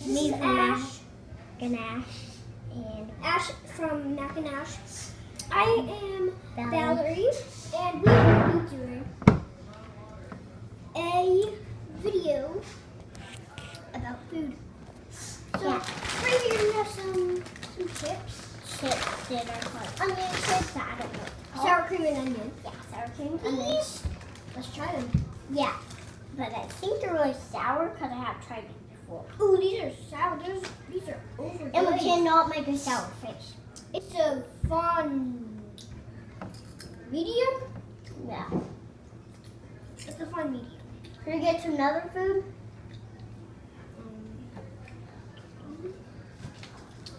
Me is from Ash. Ganache. And Ash from Mac and Ash. I am Valerie. Valerie, and we will be doing a video about food. So right here we have some chips. Chips that are called onion chips. I don't know. Sour cream and onion. Yeah, sour cream and onion. These, let's try them. Yeah, but I think they're really sour because I have tried it before. Ooh, these are sour. These are over. And we cannot make a sour fish. It's a fun medium. Yeah. It's a fun medium. Can we get to another food?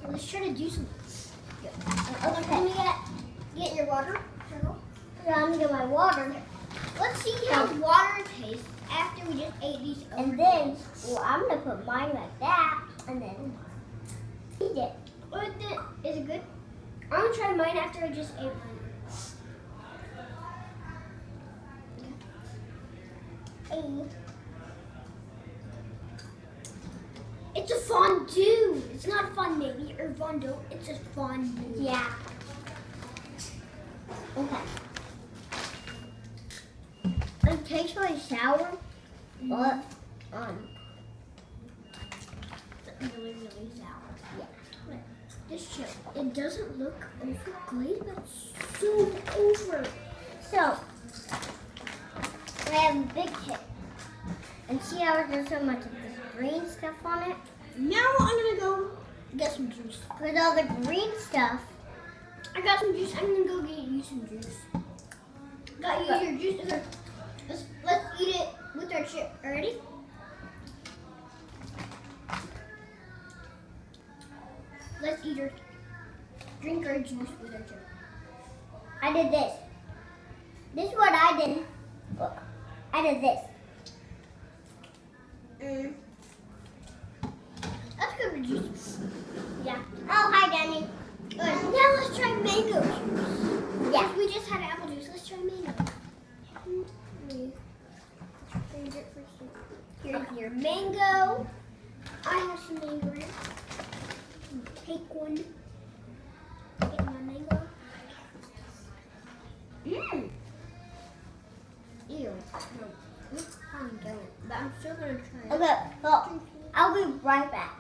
Let's try to do some. Okay. Can we get your water? Yeah, I'm gonna get my water. Let's see how water tastes after we just ate these. And then, well, I'm gonna put mine like that, and then eat it. Is it good? I'm gonna try mine after I just ate mine. It's a fondue. It's not a fondue or fondue. It's a fondue. Yeah. Okay. It tastes really sour, but Really, really sour. Yeah. This chip, it doesn't look over glazed, but it's so over. so I have a big chip. And see how there's so much of this green stuff on it? Now I'm gonna go get some juice. With all the green stuff. I got some juice. I'm gonna go get you some juice. Got you your juice. Let's eat it with our chip. Ready? Let's drink our juice with our chip. I did this. This is what I did. Look, I did this. Let's go to juice. Yeah. Oh, hi, Danny. Now let's try mango juice. Yeah. We just had apple juice. Let's try mango. Here's your mango. I have some mango here. Take one. Get my mango. Ew. No. It's fine, don't. But I'm still gonna try it. Okay, well, I'll be right back.